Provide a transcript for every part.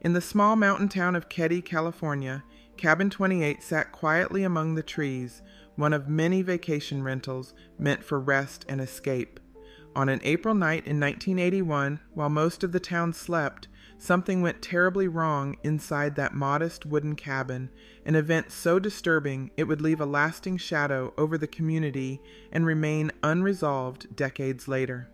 In the small mountain town of Keddie, California, Cabin 28 sat quietly among the trees, one of many vacation rentals meant for rest and escape. On an April night in 1981, while most of the town slept, something went terribly wrong inside that modest wooden cabin, an event so disturbing it would leave a lasting shadow over the community and remain unresolved decades later.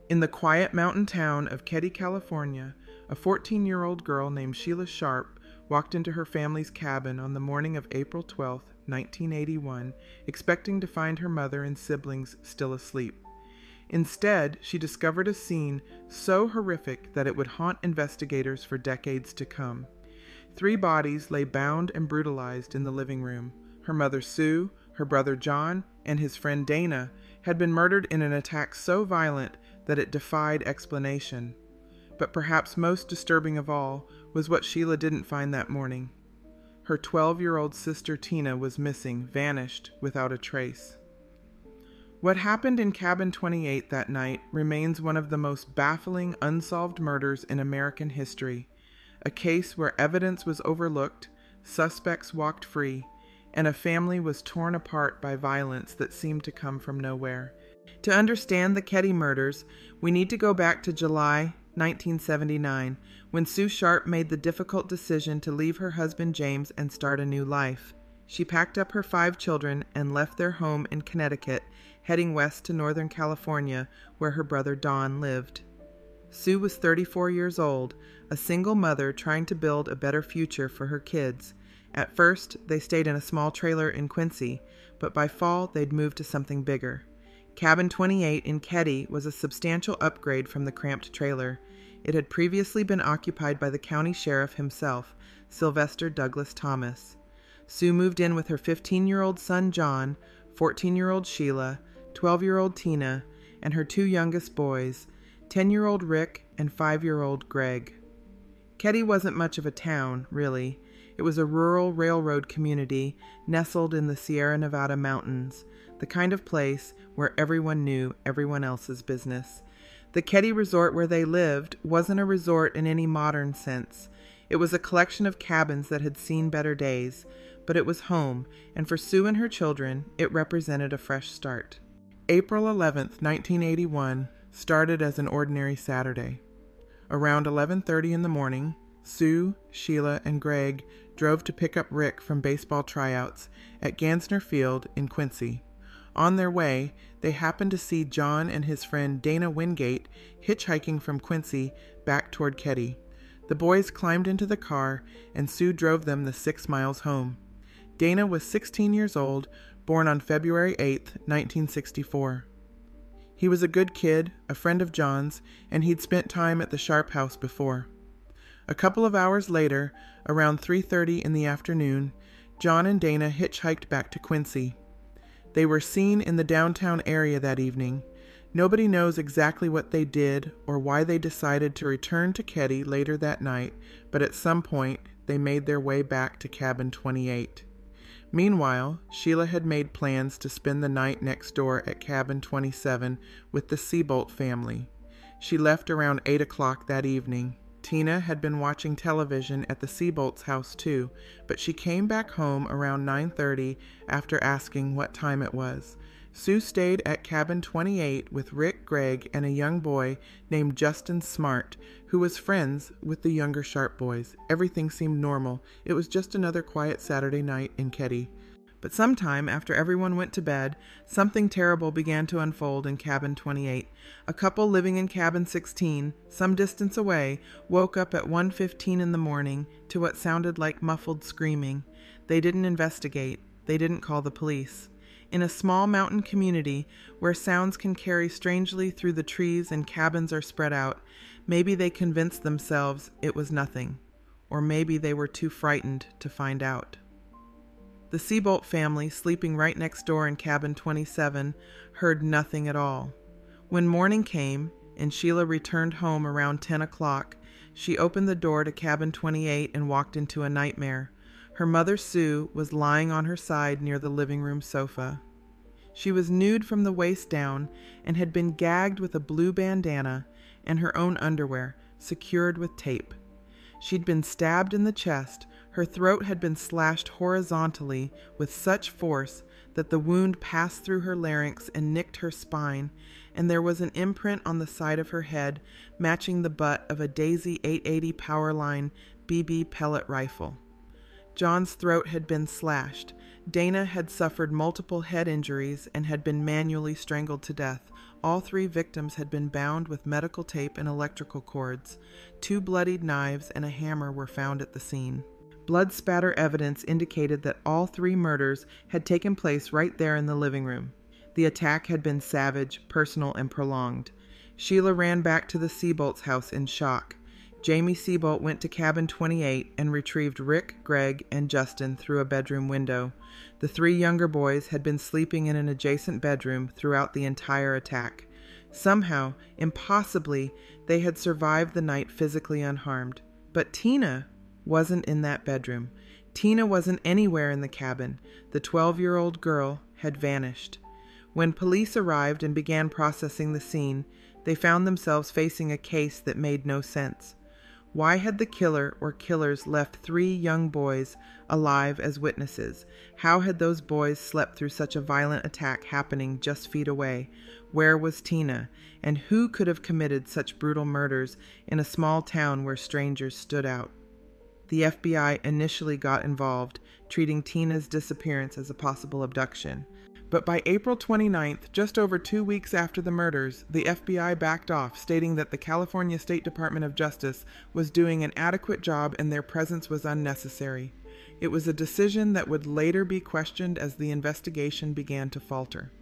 In the quiet mountain town of Keddie, California, a 14-year-old girl named Sheila Sharp walked into her family's cabin on the morning of April 12, 1981, expecting to find her mother and siblings still asleep. Instead, she discovered a scene so horrific that it would haunt investigators for decades to come. 3 bodies lay bound and brutalized in the living room. Her mother Sue, her brother John, and his friend Dana had been murdered in an attack so violent that it defied explanation. But perhaps most disturbing of all was what Sheila didn't find that morning. Her 12-year-old sister Tina was missing, vanished without a trace. What happened in Cabin 28 that night remains one of the most baffling unsolved murders in American history, a case where evidence was overlooked, suspects walked free, and a family was torn apart by violence that seemed to come from nowhere. To understand the Keddie murders, we need to go back to July 1979, when Sue Sharp made the difficult decision to leave her husband James and start a new life. She packed up her 5 children and left their home in Connecticut, heading west to Northern California, where her brother Don lived. Sue was 34 years old, a single mother trying to build a better future for her kids. At first, they stayed in a small trailer in Quincy, but by fall they'd moved to something bigger. Cabin 28 in Keddie was a substantial upgrade from the cramped trailer. It had previously been occupied by the county sheriff himself, Sylvester Douglas Thomas. Sue moved in with her 15-year-old son John, 14-year-old Sheila, 12-year-old Tina, and her 2 youngest boys, 10-year-old Rick and 5-year-old Greg. Keddie wasn't much of a town, really. It was a rural railroad community nestled in the Sierra Nevada mountains, the kind of place where everyone knew everyone else's business. The Keddie resort where they lived wasn't a resort in any modern sense. It was a collection of cabins that had seen better days, but it was home, and for Sue and her children, it represented a fresh start. April 11th, 1981, started as an ordinary Saturday. Around 11:30 in the morning, Sue, Sheila, and Greg drove to pick up Rick from baseball tryouts at Gansner Field in Quincy. On their way, they happened to see John and his friend Dana Wingate hitchhiking from Quincy back toward Keddie. The boys climbed into the car, and Sue drove them the 6 miles home. Dana was 16 years old, born on February 8, 1964. He was a good kid, a friend of John's, and he'd spent time at the Sharp house before. A couple of hours later, around 3:30 in the afternoon, John and Dana hitchhiked back to Quincy. They were seen in the downtown area that evening. Nobody knows exactly what they did or why they decided to return to Keddie later that night, but at some point, they made their way back to Cabin 28. Meanwhile, Sheila had made plans to spend the night next door at Cabin 27 with the Seabolt family. She left around 8 o'clock that evening. Tina had been watching television at the Seabolt's house too, but she came back home around 9:30 after asking what time it was. Sue stayed at Cabin 28 with Rick, Greg, and a young boy named Justin Smart, who was friends with the younger Sharp boys. Everything seemed normal. It was just another quiet Saturday night in Keddie. But sometime after everyone went to bed, something terrible began to unfold in Cabin 28. A couple living in Cabin 16, some distance away, woke up at 1:15 in the morning to what sounded like muffled screaming. They didn't investigate. They didn't call the police. In a small mountain community where sounds can carry strangely through the trees and cabins are spread out, maybe they convinced themselves it was nothing. Or maybe they were too frightened to find out. The Seabolt family, sleeping right next door in Cabin 27, heard nothing at all. When morning came, and Sheila returned home around 10 o'clock, she opened the door to Cabin 28 and walked into a nightmare. Her mother, Sue, was lying on her side near the living room sofa. She was nude from the waist down and had been gagged with a blue bandana and her own underwear, secured with tape. She'd been stabbed in the chest. Her throat had been slashed horizontally with such force that the wound passed through her larynx and nicked her spine, and there was an imprint on the side of her head matching the butt of a Daisy 880 Powerline BB pellet rifle. John's throat had been slashed. Dana had suffered multiple head injuries and had been manually strangled to death. All 3 victims had been bound with medical tape and electrical cords. 2 bloodied knives and a hammer were found at the scene. Blood spatter evidence indicated that all 3 murders had taken place right there in the living room. The attack had been savage, personal, and prolonged. Sheila ran back to the Seabolt's house in shock. Jamie Seabolt went to cabin 28 and retrieved Rick, Greg, and Justin through a bedroom window. The 3 younger boys had been sleeping in an adjacent bedroom throughout the entire attack. Somehow, impossibly, they had survived the night physically unharmed. But Tina wasn't in that bedroom. Tina wasn't anywhere in the cabin. The 12-year-old girl had vanished. When police arrived and began processing the scene, they found themselves facing a case that made no sense. Why had the killer or killers left 3 young boys alive as witnesses? How had those boys slept through such a violent attack happening just feet away? Where was Tina? And who could have committed such brutal murders in a small town where strangers stood out? The FBI initially got involved, treating Tina's disappearance as a possible abduction. But by April 29th, just over 2 weeks after the murders, the FBI backed off, stating that the California State Department of Justice was doing an adequate job and their presence was unnecessary. It was a decision that would later be questioned as the investigation began to falter.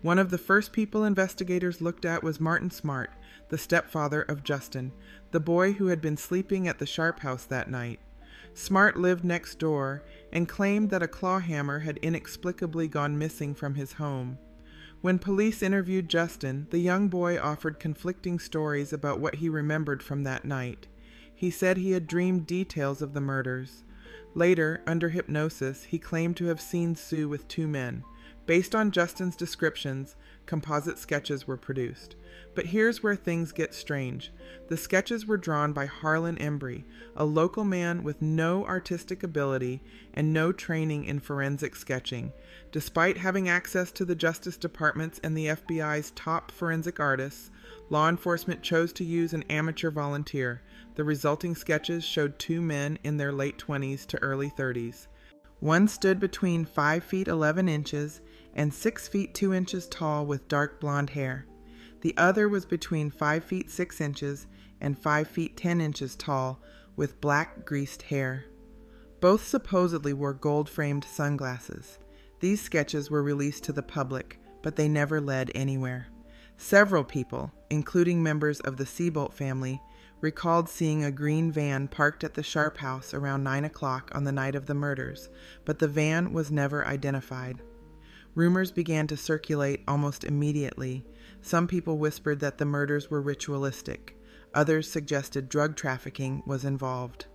One of the first people investigators looked at was Martin Smart, the stepfather of Justin, the boy who had been sleeping at the Sharp house that night. Smart lived next door and claimed that a claw hammer had inexplicably gone missing from his home. When police interviewed Justin, the young boy offered conflicting stories about what he remembered from that night. He said he had dreamed details of the murders. Later, under hypnosis, he claimed to have seen Sue with 2 men. Based on Justin's descriptions, composite sketches were produced. But here's where things get strange. The sketches were drawn by Harlan Embry, a local man with no artistic ability and no training in forensic sketching. Despite having access to the Justice Department's and the FBI's top forensic artists, law enforcement chose to use an amateur volunteer. The resulting sketches showed 2 men in their late 20s to early 30s. One stood between 5 feet 11 inches and 6 feet 2 inches tall with dark blonde hair. The other was between 5 feet 6 inches and 5 feet 10 inches tall with black greased hair. Both supposedly wore gold-framed sunglasses. These sketches were released to the public, but they never led anywhere. Several people, including members of the Seabolt family, recalled seeing a green van parked at the Sharp house around 9 o'clock on the night of the murders, but the van was never identified. Rumors began to circulate almost immediately. Some people whispered that the murders were ritualistic. Others suggested drug trafficking was involved.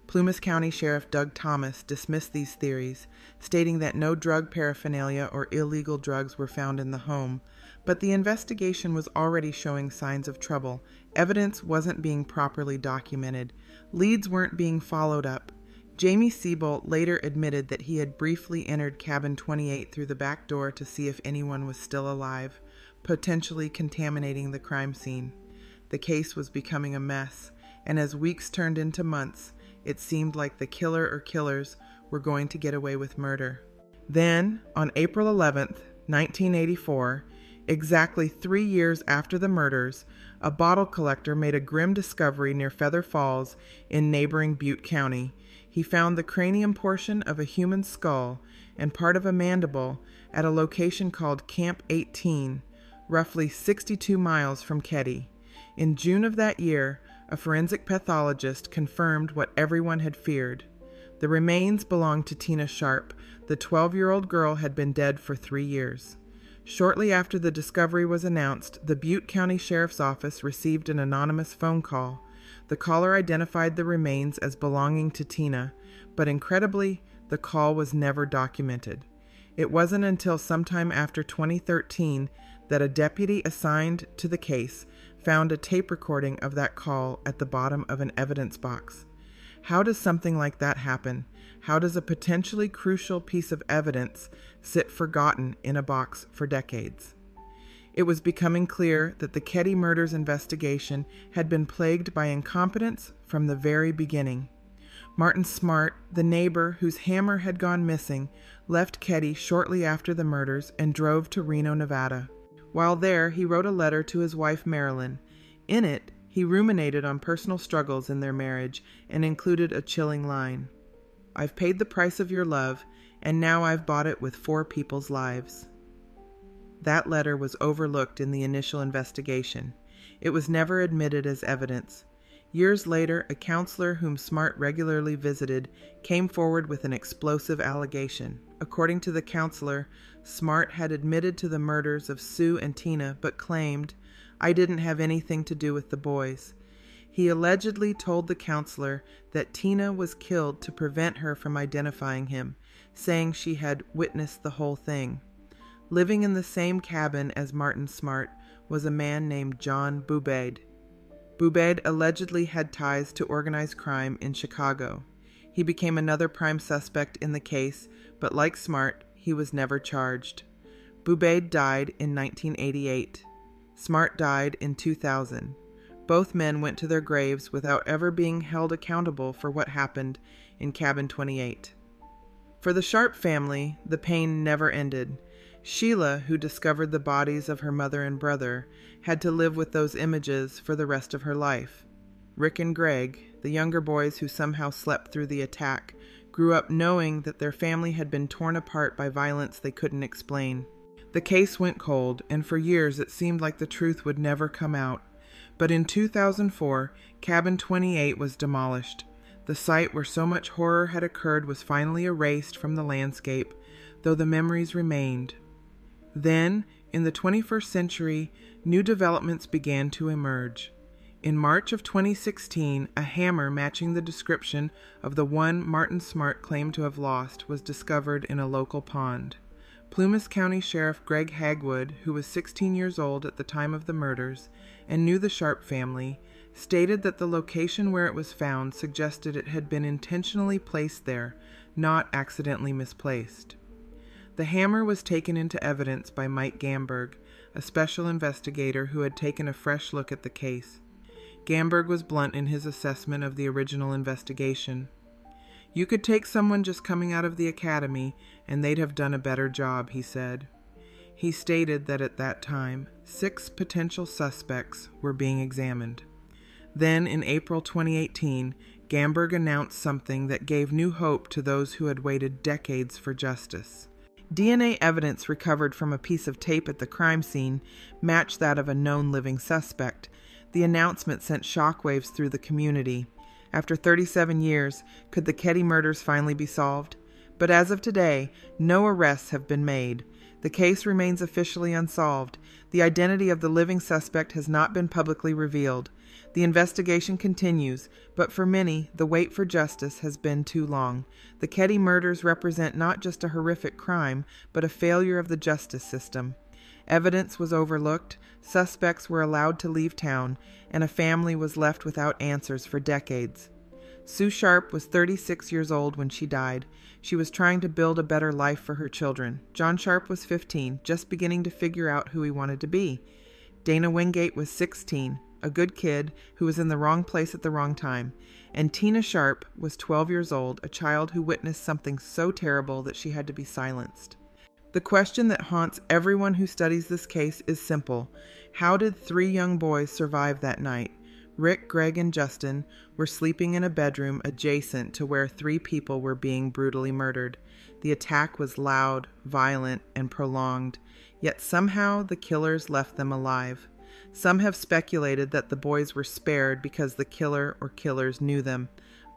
Plumas County Sheriff Doug Thomas dismissed these theories, stating that no drug paraphernalia or illegal drugs were found in the home, but the investigation was already showing signs of trouble. Evidence wasn't being properly documented. Leads weren't being followed up. Jamie Seabolt later admitted that he had briefly entered cabin 28 through the back door to see if anyone was still alive, potentially contaminating the crime scene. The case was becoming a mess, and as weeks turned into months, it seemed like the killer or killers were going to get away with murder. Then, on April 11th, 1984, exactly 3 years after the murders, a bottle collector made a grim discovery near Feather Falls in neighboring Butte County. He found the cranium portion of a human skull and part of a mandible at a location called Camp 18, roughly 62 miles from Keddie. In June of that year, a forensic pathologist confirmed what everyone had feared. The remains belonged to Tina Sharp. The 12-year-old girl had been dead for 3 years. Shortly after the discovery was announced, the Butte County Sheriff's Office received an anonymous phone call. The caller identified the remains as belonging to Tina, but incredibly, the call was never documented. It wasn't until sometime after 2013 that a deputy assigned to the case found a tape recording of that call at the bottom of an evidence box. How does something like that happen? How does a potentially crucial piece of evidence sit forgotten in a box for decades? It was becoming clear that the Keddie murders investigation had been plagued by incompetence from the very beginning. Martin Smart, the neighbor whose hammer had gone missing, left Keddie shortly after the murders and drove to Reno, Nevada. While there, he wrote a letter to his wife Marilyn. In it, he ruminated on personal struggles in their marriage and included a chilling line. "I've paid the price of your love, and now I've bought it with 4 people's lives." That letter was overlooked in the initial investigation. It was never admitted as evidence. Years later, a counselor whom Smart regularly visited came forward with an explosive allegation. According to the counselor, Smart had admitted to the murders of Sue and Tina, but claimed, "I didn't have anything to do with the boys." He allegedly told the counselor that Tina was killed to prevent her from identifying him, saying she had witnessed the whole thing. Living in the same cabin as Martin Smart was a man named John Boubaid. Boubaid allegedly had ties to organized crime in Chicago. He became another prime suspect in the case, but like Smart, he was never charged. Boubaid died in 1988. Smart died in 2000. Both men went to their graves without ever being held accountable for what happened in Cabin 28. For the Sharp family, the pain never ended. Sheila, who discovered the bodies of her mother and brother, had to live with those images for the rest of her life. Rick and Greg, the younger boys who somehow slept through the attack, grew up knowing that their family had been torn apart by violence they couldn't explain. The case went cold, and for years it seemed like the truth would never come out. But in 2004, Cabin 28 was demolished. The site where so much horror had occurred was finally erased from the landscape, though the memories remained. Then, in the 21st century, new developments began to emerge. In March of 2016, a hammer matching the description of the one Martin Smart claimed to have lost was discovered in a local pond. Plumas County Sheriff Greg Hagwood, who was 16 years old at the time of the murders and knew the Sharp family, stated that the location where it was found suggested it had been intentionally placed there, not accidentally misplaced. The hammer was taken into evidence by Mike Gamberg, a special investigator who had taken a fresh look at the case. Gamberg was blunt in his assessment of the original investigation. "You could take someone just coming out of the academy, and they'd have done a better job," he said. He stated that at that time, 6 potential suspects were being examined. Then, in April 2018, Gamberg announced something that gave new hope to those who had waited decades for justice. DNA evidence recovered from a piece of tape at the crime scene matched that of a known living suspect. The announcement sent shockwaves through the community. After 37 years, could the Keddie murders finally be solved? But as of today, no arrests have been made. The case remains officially unsolved. The identity of the living suspect has not been publicly revealed. The investigation continues, but for many, the wait for justice has been too long. The Keddie murders represent not just a horrific crime, but a failure of the justice system. Evidence was overlooked, suspects were allowed to leave town, and a family was left without answers for decades. Sue Sharp was 36 years old when she died. She was trying to build a better life for her children. John Sharp was 15, just beginning to figure out who he wanted to be. Dana Wingate was 16, a good kid who was in the wrong place at the wrong time. And Tina Sharp was 12 years old, a child who witnessed something so terrible that she had to be silenced. The question that haunts everyone who studies this case is simple. How did 3 young boys survive that night? Rick, Greg, and Justin were sleeping in a bedroom adjacent to where 3 people were being brutally murdered. The attack was loud, violent, and prolonged, yet somehow the killers left them alive. Some have speculated that the boys were spared because the killer or killers knew them.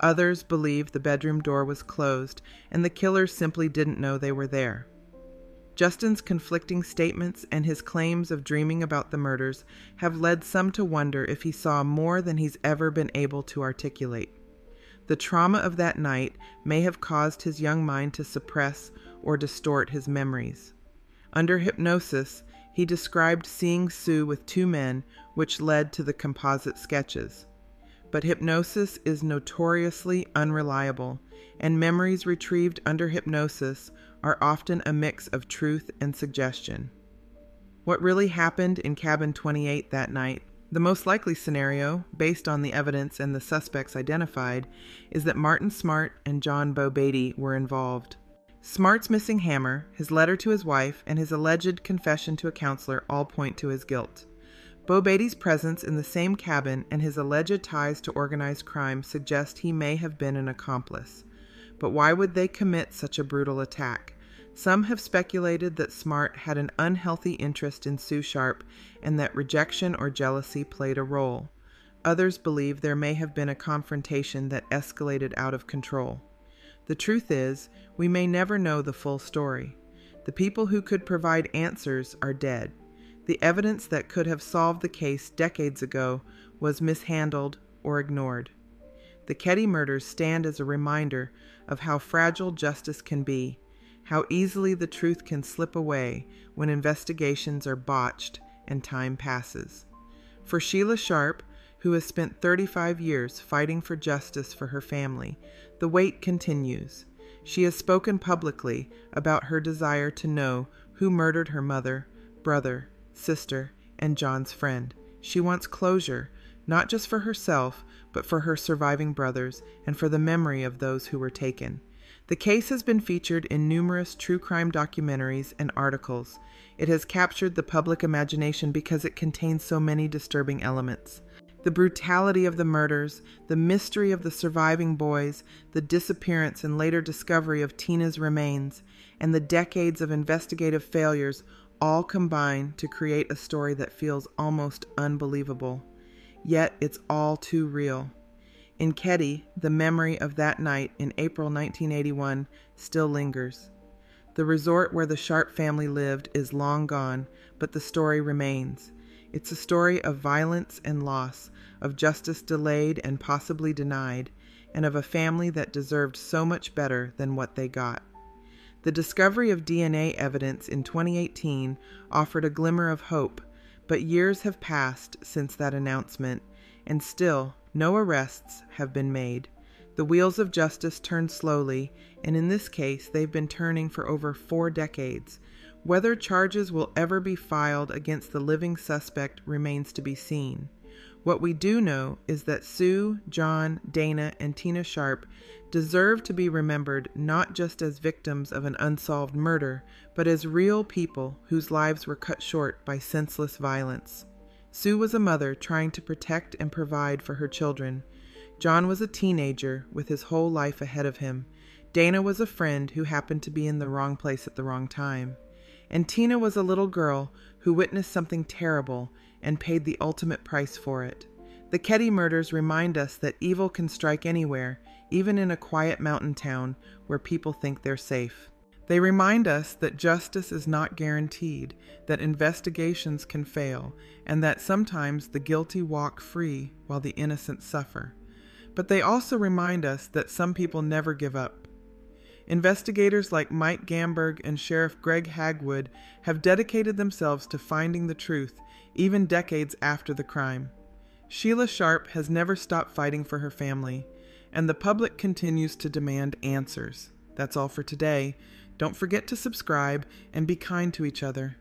Others believe the bedroom door was closed and the killers simply didn't know they were there. Justin's conflicting statements and his claims of dreaming about the murders have led some to wonder if he saw more than he's ever been able to articulate. The trauma of that night may have caused his young mind to suppress or distort his memories. Under hypnosis, he described seeing Sue with 2 men, which led to the composite sketches. But hypnosis is notoriously unreliable, and memories retrieved under hypnosis are often a mix of truth and suggestion. What really happened in Cabin 28 that night? The most likely scenario, based on the evidence and the suspects identified, is that Martin Smart and John Bo Beatty were involved. Smart's missing hammer, his letter to his wife, and his alleged confession to a counselor all point to his guilt. Bo Beatty's presence in the same cabin and his alleged ties to organized crime suggest he may have been an accomplice. But why would they commit such a brutal attack? Some have speculated that Smart had an unhealthy interest in Sue Sharp and that rejection or jealousy played a role. Others believe there may have been a confrontation that escalated out of control. The truth is, we may never know the full story. The people who could provide answers are dead. The evidence that could have solved the case decades ago was mishandled or ignored. The Keddie murders stand as a reminder of how fragile justice can be, how easily the truth can slip away when investigations are botched and time passes. For Sheila Sharp, who has spent 35 years fighting for justice for her family, the wait continues. She has spoken publicly about her desire to know who murdered her mother, brother, sister, and John's friend. She wants closure, not just for herself, but for her surviving brothers and for the memory of those who were taken. The case has been featured in numerous true crime documentaries and articles. It has captured the public imagination because it contains so many disturbing elements. The brutality of the murders, the mystery of the surviving boys, the disappearance and later discovery of Tina's remains, and the decades of investigative failures all combine to create a story that feels almost unbelievable. Yet it's all too real. In Keddie, the memory of that night in April 1981 still lingers. The resort where the Sharp family lived is long gone, but the story remains. It's a story of violence and loss, of justice delayed and possibly denied, and of a family that deserved so much better than what they got. The discovery of DNA evidence in 2018 offered a glimmer of hope, but years have passed since that announcement, and still no arrests have been made. The wheels of justice turn slowly, and in this case they've been turning for over 4 decades. Whether charges will ever be filed against the living suspect remains to be seen. What we do know is that Sue, John, Dana, and Tina Sharp deserve to be remembered not just as victims of an unsolved murder, but as real people whose lives were cut short by senseless violence. Sue was a mother trying to protect and provide for her children. John was a teenager with his whole life ahead of him. Dana was a friend who happened to be in the wrong place at the wrong time. And Tina was a little girl who witnessed something terrible and paid the ultimate price for it. The Keddie murders remind us that evil can strike anywhere, even in a quiet mountain town where people think they're safe. They remind us that justice is not guaranteed, that investigations can fail, and that sometimes the guilty walk free while the innocent suffer. But they also remind us that some people never give up. Investigators like Mike Gamberg and Sheriff Greg Hagwood have dedicated themselves to finding the truth, even decades after the crime. Sheila Sharp has never stopped fighting for her family, and the public continues to demand answers. That's all for today. Don't forget to subscribe and be kind to each other.